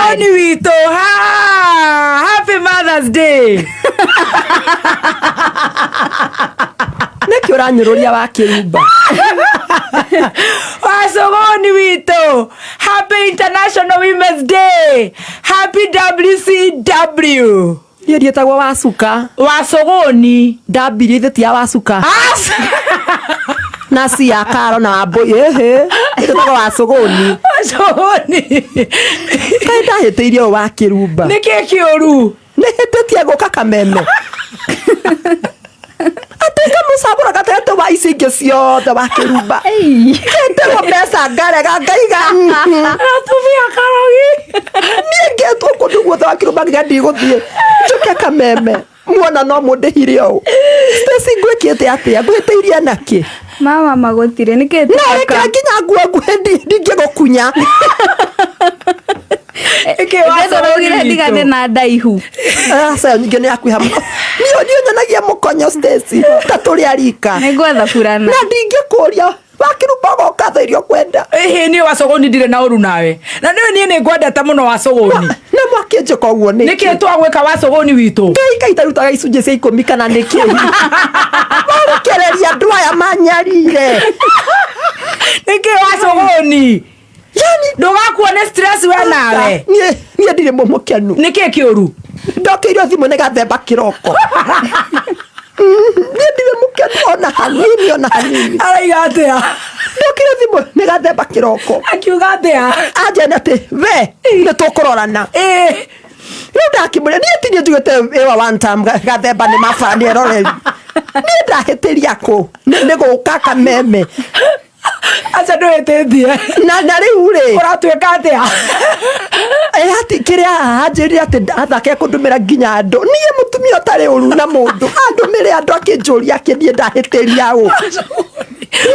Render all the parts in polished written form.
Sogoni wito. Happy Mother's Day. Neki uranyururia Wakirumba. Sogoni wito. Happy International Women's Day. Happy WCW. Yeye tagwa Wasuka. Wasogoni. Dabiri theti ya Wasuka. Nasi ya Karo na Wambui. Tagwa Wasogoni. Wasogoni. Kaida heteirie Wakirumba. Niki kiuru. Nehetetie goka kameme. Ateka musabura gatete wa isinge ciothe Wakirumba. Kete wa pesa ngare gangaiga. Atuvia karogi. Nienge toko ndugu Wakirumba ngadi guthie. Njuke kameme. Muona no mundihire o. Stacy ngwikite atia ngwiteirie naki. Mama magotire nikete aka. Na reka nginya nguo ndinge gukunya. Ndorogire ndigane na ndaihu. Sasa nyingine yakwiha. Niyo nyonagia mukonyo Stacy. Taturi arika. Nĩngwetha burana. Na ndingikuria. Wakirumba goka thairio kwenda. Ni Wasogoni ndire na uru nawe. Na niyo nie ngwendete muno Wasogoni. Na mwakinje koguo ni. Niki twagwika Wasogoni wito. Ngai tarutaga icunje cia 10 kana niki. Warekereria andu aya manyarire. Niki Wasogoni. Yani ndugakuone stress we nawe. Nie ndire mumukenu. Niki kiuru. Ndokirio thimu ni gathemba kiroko. Nie ndire mukenu ona hanini. Araiga atia. Ndokirio thimu ni gathemba kiroko. Akiuga atia. Aje nate we ni tukurorana. Ndakimure nie tinye njugete ewa one time gathemba ni mafani eroreri. Nie ndahetiria ko ni guka kameme. Acha ndwetethie. Na riu ri uratweka atia. Ati kiria ajiri ati athake kundumira nginya andu. Nie mutumia utari uru na mundu. Andumire andu akinjuria akindie ndahitiria u.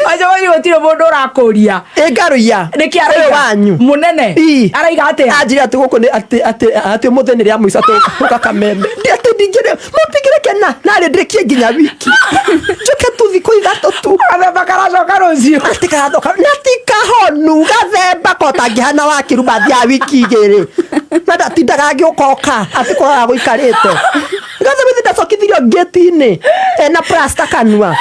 Acha wani gutire mundu urakuria. Ngaruia. Niki araiga wanyu. Munene. Araiga atia. Ajiri ati guku ni ati mutheni ria muico tuka kameme. Ati ndingire mutigire kena nari ndikie nginya wiki. Njuke tuthiko ithatu tu. Gathemba karacoka rucio. Ati karacoka. Natika honu gathemba kotangihana Wakirumba thia wiki igiri. Nada tindaga ngiokoka ati korora guikarite. Gathemba ndacokithirio ngeti-ini. Na plasta kanua.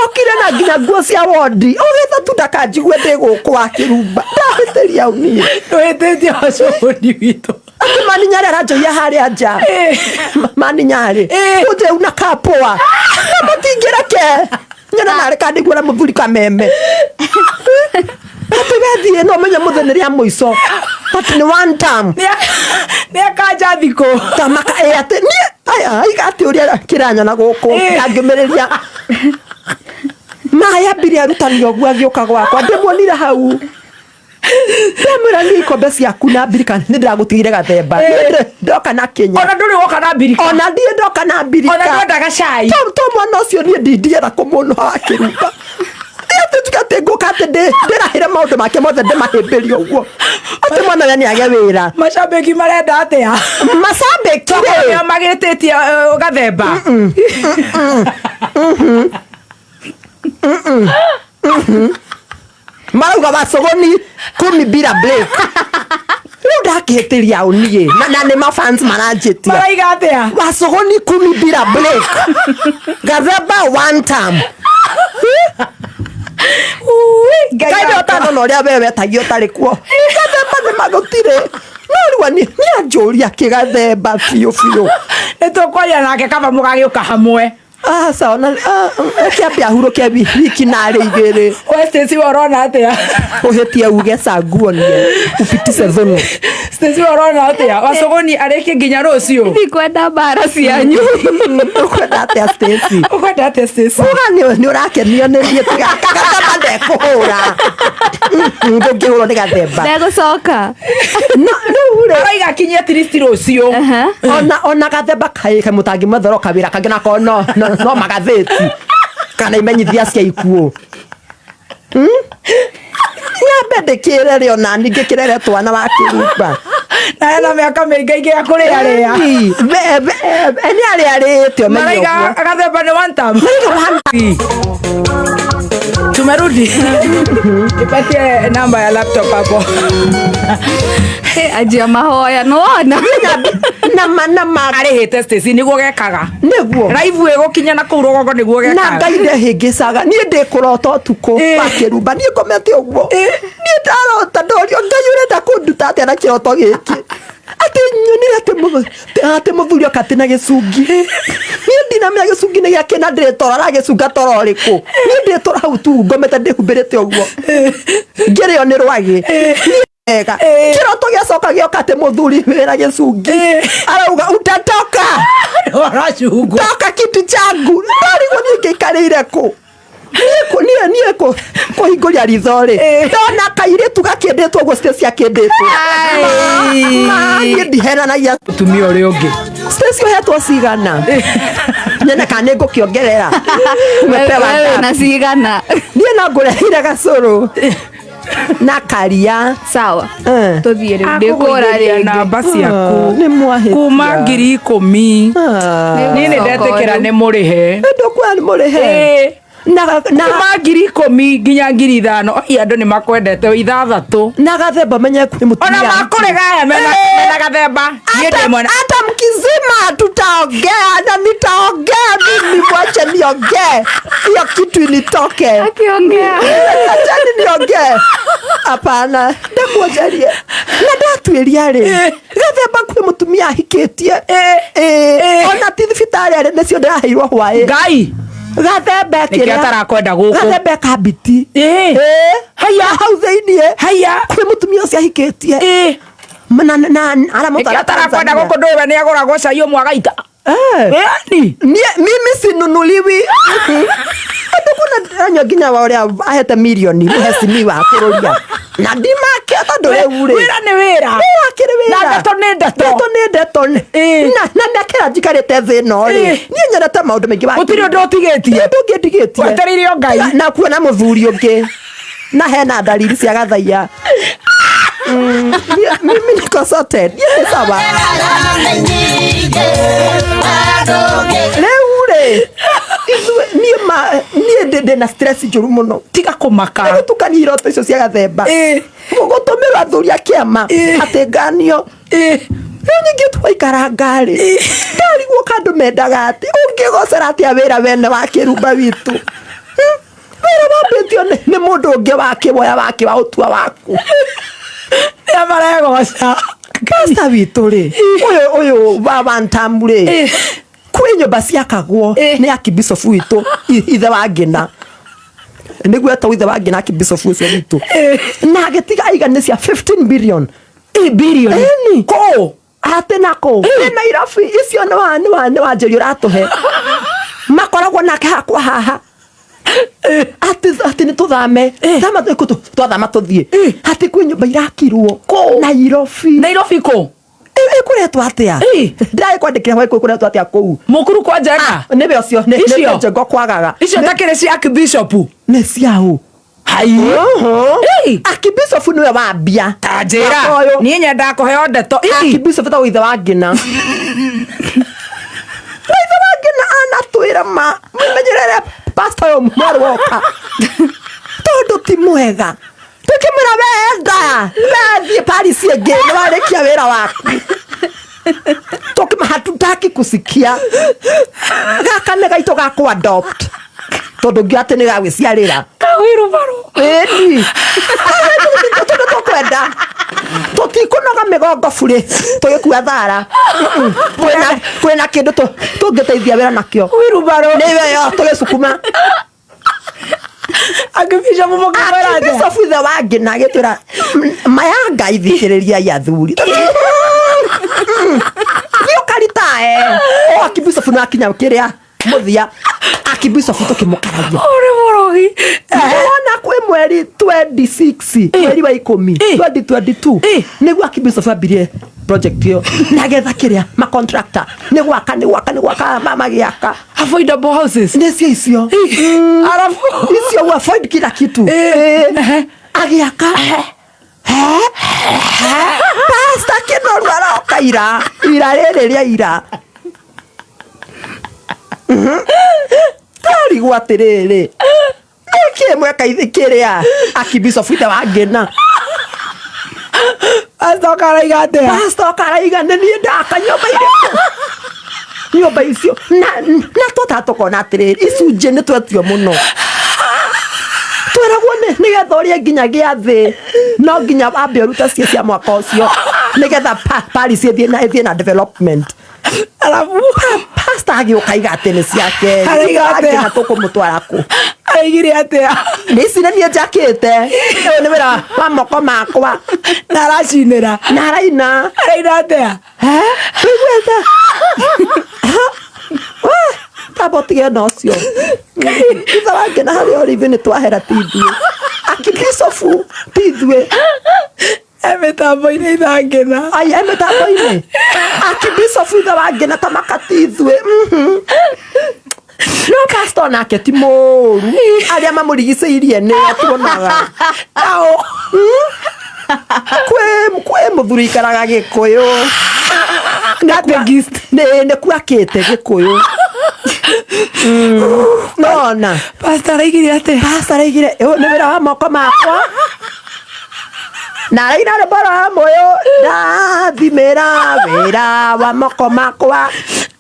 Okire na nginya nguo cia wodi. Ogetha tu ndakanjigue ndi guku Wakirumba. Ndahitiria unie. Ndwititie Wasogoni wito. Ati maninyare aranjoia haria nja. Maninyare. Ute una kapoa. Mutingireke. Nyona nare kandi gwira muthuri kameme. Ati wethie no menya mutheni ria muico. Ati ni one time. Ni akanja thiko. Tamaka ati ni aya igati uria kiranyona guku ngimiriria. Maya biria rutani ogwa athioka gwakwa ndimuonire hau. Ndamura ni ikombe ciaku na birika nindiragutigire gathemba. Ndoka na Kenya. Ona nduri woka na birika. Ona ndie ndoka na birika. Ona ndoka cai. To mwana ucio ni ndindiera kumuno Wakirumba. Ati tukate ngokate ndirahira maundu make mothe ndimahimbirio uguo. Ati mwana we ni age wira. Macambeki marenda atia. Macambeki ri magititie gathemba. Marauga Wasogoni 10 bila break. Ndakihitiria unie na ni mafans maranjitia. Maraiga atia. Wasogoni 10 bila break. Gathemba one time. Kaida otano no ria wewe tagio tari kuo. Gathemba ni magutire. No riwa ni anjuria kigathemba fiu. Nitokwaria nake kama mugagiuka hamwe. Sawa na kiambia huruke wiki nari igiri. Stacy warona atia. Uhetie uge sanguonie upitise thumu. Stacy warona atia. Wasogoni areke nginya rucio. Ndikwenda bara cianyu. Ukwenda atia Stacy? Ukwenda atia Stacy? Ni urakenio ni thie tiga gathemba ndekuhura. Ndungihurwo ni gathemba. Ndegucoka. No ure. Araiga kinyia at least rucio. Ona gathemba kai mutangi mathoroka wira kangina ko no magatheti kana imenyithia cia ikuo. Nyambe ndikire rio na ninge kirere twana Wakirumba. Na ena miaka mingi ya kuria ria. Eni ari tio menyo. Maraiga gathemba ni one time. Umerudi? Nipatie namba ya laptop hapo. Ajia mahoya nona. Na arihite station niguo gekaga niguo live ego kinya na kuru gogo niguo gekaga na ngaire hingicaga nie ndikurota utuku Wakirumba nie komete uguo nie ndarota ndorio ngai urenda kunduta atia na kiroto giki ati nyoni ati muthuri akati na gicungi nie ndinamenya gicungi ni giake na ndiretora ra gicunga tororiku nie ndiretora hau tu ngomete ndihumbirite uguo ngirio ni rwagi ega kiroto giacoka giokate muthuri wira gicungi arauga utatoka arachungu toka kitu changu ndari guthiĩ ngĩikarĩire kũ niĩ kũhingũria ritho-rĩ ndona kairĩtu gakĩndĩtwo ũguo stage akĩndĩtwo niĩ ndihenanagia mũtumia ũrĩa ũngĩ stage ũhetwo cigana nyene kana nĩ ngũkĩongerera Wewe na cigana niĩ no ngũrehire gacũrũ na karia sawa tuthie riu ndikura ringi namba ciaku ni mwahĩtia kuma 10,000 ni ndetekera ni murihe ndukwa ni murihe na kuma 10,000 nginya 5,000 oi andu ni makwendete wi 6 na gathemba menye kwi mutumia ona makurega mena gathemba ni ndemona hata mkizima tutaongea na nitaongea mimi mwache niongee hiyo kitu initoke akiongea acha niongee hapana ndakuojalie na ndatuiria ri gathemba kwi mutumia hikitie ona thibitarĩ ari nicio ndiraheirwo hwaĩ ngai gathemba kĩrĩa atarakwenda gũkũ gathemba kabiti haya hau thĩinĩ haya kwi mutumia ũcio ahikĩtie na aramũtara atarakwenda gũkũ ndũwe nĩ agũragwo cai ũmwe agaita mimi sinunuliwi andu kuna anyo nginya wa uria ahete milioni muhecimi wa kururia na ndimake tondu riu ri wira ni wira akiri wira na ndeto na nakira njikarite thi no ri nie nyendete maundu maingi wa gutiri undu utigitie ndigitie wetereire o ngai na kuona muthuri ungi na hena dalili cia gathaia mimi niko sorted ni sawa leure nie ndende na stress njuru muno tiga kumaka gutukania iroto icio cia gathemba gutumirwa athuri a kiama ati nganio nyingi twaikara ngari ndarigwo kandu mendaga ati ungigocera atia wira wene Wakirumba witu wira wambĩtio nĩ mũndũ ũngĩ wakiboya wakiwa utua waku amaregoca pasta witu ri uyu wa ntamu ri kwi nyumba ciakagwo ni akibisofu witu ithe wa ngina niguo etwo ithe wa ngina akibisofu ucio witu na agitiga igani cia 15 billion ko ate nako ni Nairobi icio ni wa njeri uratuhe makoragwo nake hakwa haha ati ni tuthame thama twathama tuthie ati kwi nyumba irakirwo Nairobi ko ikuretwo atia ndai kwandikira hwa ikuretwo atia kuu mukuru kwa njega nibe ucio ni njengo kwagaga icio takire cia Archbishop ni ciao hai Archbishop niwe wambia tanjira nie nyenda kuheo ndeto Archbishop ta ithe wa ngina ithe wa ngina anatwira ma menyerere pastor yo mwaru woka tondu ti mwega tukimira wenda thie Paris ege ni warikia wira waku tukima hatutaki kusikia gaka nĩ gaitũ ga ku adopt tondu ngiate ni gagwiciarira Wakirumba eni tondu tukwenda tutikunoga migongo bure tugikua thara kwina kindu tungiteithia wira nakio Wakirumba niwe yo tugicukuma Archbishop mukabara Archbishop ithe wa ngina agitwira mayanga ithikiriria ya thuri ukaritae Archbishop na kinya kiria muthia Archbishop tukimukaragia ore morogi ona kwi mweri 26 mweri wa 10 2022 niguo Archbishop ambirie project yo na getha kiria ma contractor ni gwaka mama giaka affordable houses ndio icio alafu icio wa afford kila kitu agiaka pasta kino rwara ira rĩrĩa tari gwatirĩrĩ Kimwe kaithikiria akibiso fita wagena Pastor karaiga ni ndaka nyumba icio na tutatokona atiriri icunje ni twetio muno tweragwo ni getha uria nginya giathi no nginya ambe ruta cia mwaka ucio ni getha Paris ithie na development. Alafu pastor agiukaiga atene ciake araiga tukumutwara ku aigire atia nisi nanie njakite ni wira wa moko makwa na aracinira na araina atia wigweta tabotige nocio itha wange na hari ori vini twahera tithue akibisofu tithue emetambo-ini ithangena ai emetambo-ini akibisofu itha wange na tamaka tithue no pastor nake ti moru aria mamurigiceirie ni atuonaga ao kwe muthuri ikaraga Gikuyu ne kuakite Gikuyu nona pastor aigire ni wira wa moko makwa na raina re bara moyo ndathimira wira wa moko makwa.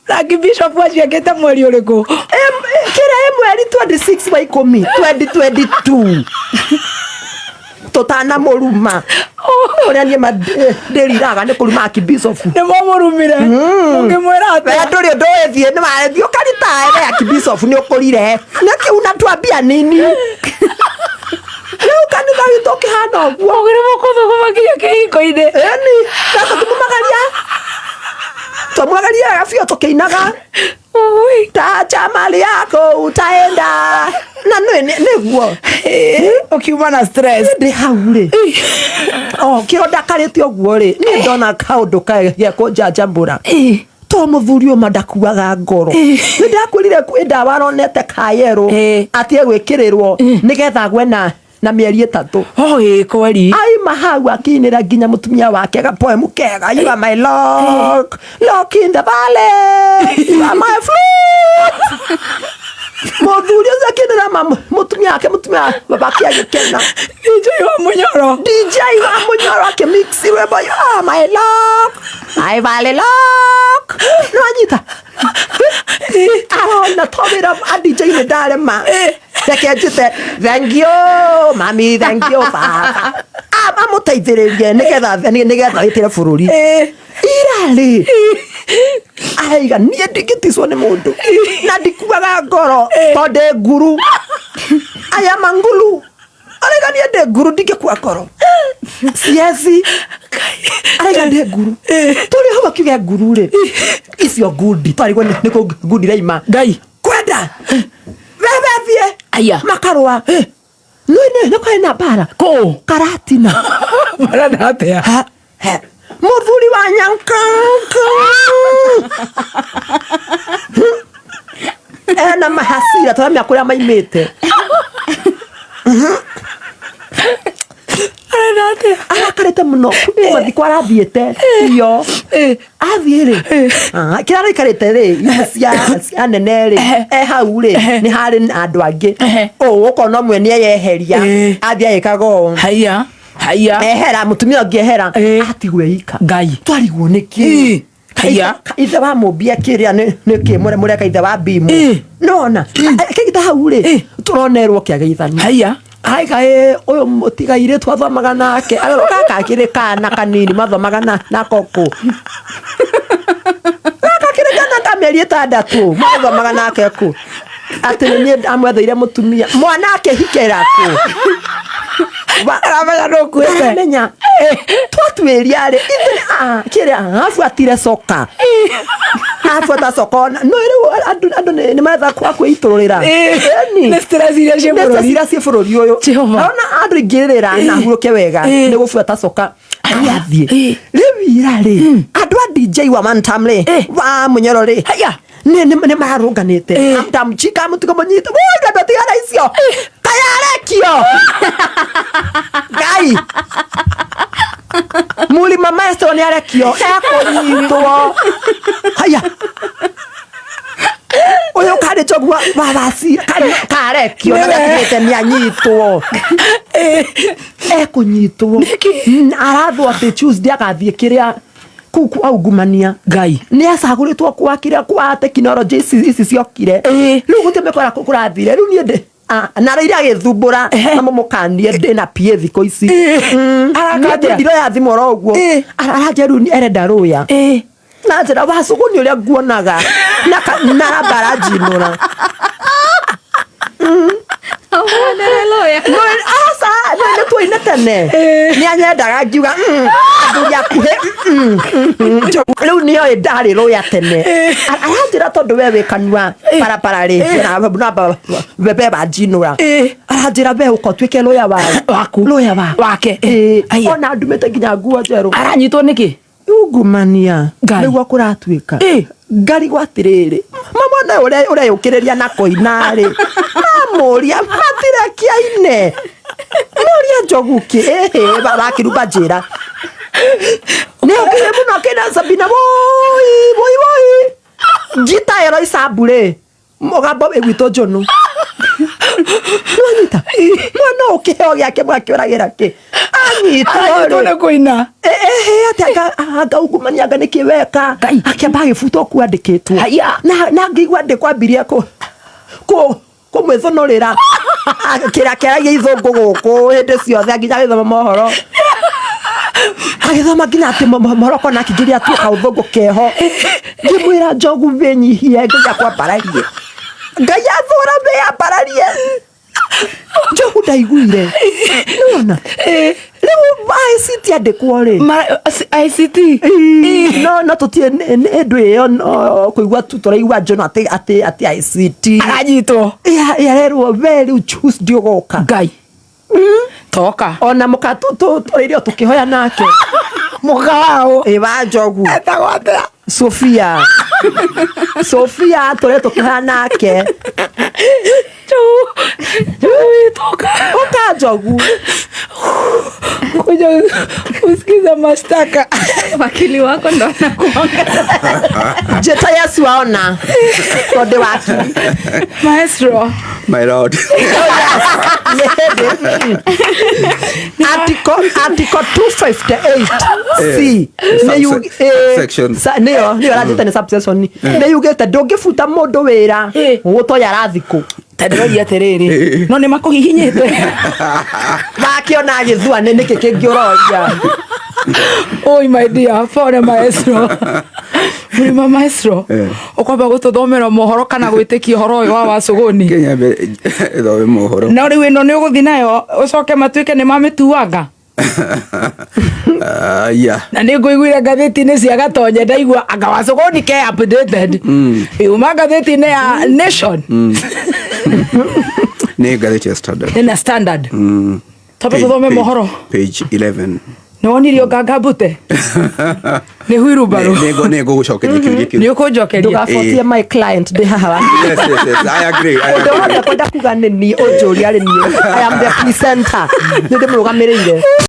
Laki bishop waciakite mweri uriku kira mweri 26 wa ikumi 2022 totana moruma uria nie ndiriraga ni kuruma akibisofu ni momurumire ungimwira ati nduri ndoethie ni waethio karita ere akibisofu ni ukurire niki unatwambia nini leo kanitha witũ kĩhana ũguo ũgĩrĩmwo kũthũgũma nginya kĩhingo-inĩ ĩni nako tũmumagaria gabio tũkĩinaga tacha mali yako utaenda na nĩguo ũkiuma na stress ndĩ hau rĩ kĩronda karĩte ũguo rĩ niĩ ndona kaũndũ gĩa kũnjanjamũra to muthuri ũma ndakuaga ngoro nĩ ndakwĩrire kwĩ ndawa aronete kayero atĩ egwĩkĩrĩrwo nĩgetha gwe na mieri 3 kweli ai mahau akinira nginya mutumia wake gapoemu kega you are my lock in the valley you are my flute muthuri akinira mutumia babake agikena DJ wa munyoro akimix webo you are my lock I valley lock no anyita arona tobira DJ ni darema Tekejite, thank you, mami, thank you, papa. Amuteithĩrĩrie nĩgetha ĩtĩre bũrũri. Irarĩ. Aiga niĩ ndingĩticwo nĩ mũndũ. Na ndikuaga ngoro tondũ nguru. Aya mangulu. Arega niĩ ndĩ nguru ndingĩkua ngoro. Siezi. Arega ndĩ nguru. Tũrĩ ho bakiuga nguru rĩ. Icio ngundi. Twarigwo nĩ ngundi raima. Ngai. Kwenda. Bebethie aya makarwa no kwena bara ko karatina bara natea muthuri wa nyanka na mahasira tawamia kuria maimite arakarete muno mathiko arathiete iyo athiire kira rikarite ri cia nene ri hau ri ni hari andu angi ukona mwe ni yeheria athia ikago haya ehera mutumia ungi ehera atigwe ika ngai twarigwo niki haya ithe wa mubia kiria ni kimure mureka ithe wa bimu nona kigita hau ri turonerwo kiageithania haya aiga uyu mutigaire twathomaga nake gaka kiri kana kanini mathomaga na koko gaka kiri kana ta mieri 6 mathomaga nake ku ati ni amwetheire mutumia mwanake hikera ku baramenya no kwete menya twatwiria ri kiri afuatire soka afuata sokona no ri andu ni maretha kwa kwitururira ni stress iria cia bururi uyu ona andu ingirira na huruke wega ni gufuata soka athie riwira ri andu a DJ wa mantamle wa munyoro ri haya ni marunganite amtamchika mutiko monyita boga batigara icio kayarekio gai muli maestro ni arekio eko nyitwo haya uyu kare chogu Wawacira karekio na gatigite ni anyitwo ekunyitwo arathwo ati Tuesday agathie kiria kuku aungumania Ngai ni acaguritwo kwa kiria kwa technology ici ciokire riu gutemekora kurathire riu nie ndi na rä ira gä thumbå na momokanie ndä na pie thikå ici ndiro ya thimå ro å guo aranjä rä u erenda rå ya na njä ra wacågå nä å rä a nguonaga na mbara njinå ra nä twaine tene nä anyendaga ngiuga athuri akuhä rä u nä oä ndarä rå ya tene aranjä ra tondå we wä kanua barabara rä namba beba njinå ra aranjä ra we å ka tuä ke rå ya waku rå ya wake ona ndumä te nginya nguo njerå aranyitwo nä kä ungumania nä guo kå ratuä ka ngarigwo atä rä rä mamona å reyå kä rä ria na koinarä må ria matirekiaine må ria njogu kä bakä rumba njä ra nä å kä rä må no akä na Sabina woi njita ä ro icambu rä må gambo wä gwitå njå nå anyita mwana å kä heo gä ake mwakä å ragä ra kä anyitwo nä kå ina atä angaungumania anga nä kä weka akäamba agä butwo kuandä kä two na ngä igua ndä kwambirie kå mwä thå nå rä ra kä rä a kä aragia ithå ngå gå kå hä ndä ciothe nginya agä thoma mohoro agä thoma nginya atä moroko na kä ngä rä atuä ka å thå ngå keho ngä mwä ra njogu bä nyihie ngä kwambararie ngai athå ra bä ambararie njogu ndaiguire nona rä u ICT andä kwo rä ICT no tå tiä ndå ä yo kå igua tu tå raigua njono atä ICT aranyitwo yarerwo we rä u Tuesday å goka Ngai toka ona må ka tå rä ire o tå kä hoya nake må gao ä wa njogu etagwo atä Sofia tå rä tå kä hoya nake toka å njogu kuja usikiza mashtaka wakili wako ndo anakuongea njä ta Yesu aona tondä wakili maestro My lord. Article 258 C Section. nä ranjä te nä subsection nä yugä te ndå ngä buta må ndå wä ra gå toya rathikå tendroria atä rä rä no nä makå hihinyä te wakä ona agä thua nä kä kä ngä å roria oi my dear pone maestro Mlima maestro ukwamba gututhomera mohoro kana gwitikia horo uyu wa wacuguni Kenya be thome mohoro na riu ino ni uguthi nayo ucoke matuike ni mamituanga yeah na ni nguiguire ngatheti-ini cia gatonye ndaigua anga wacuguni ke updated uma ngatheti-ini ya Nation ni ngatheti ya Standard ni na Standard tobe tuthome mohoro page 11 no wonirio ngangambute ni huirumbaru nego gucokeria kiuria kiu ni ukunjokeria ndugabotie my client ndä haha yes I agree ndå wothe kwenda kuga nä ni å njå ria rä niä I am the presenter nä ndä må rå gamä rä ire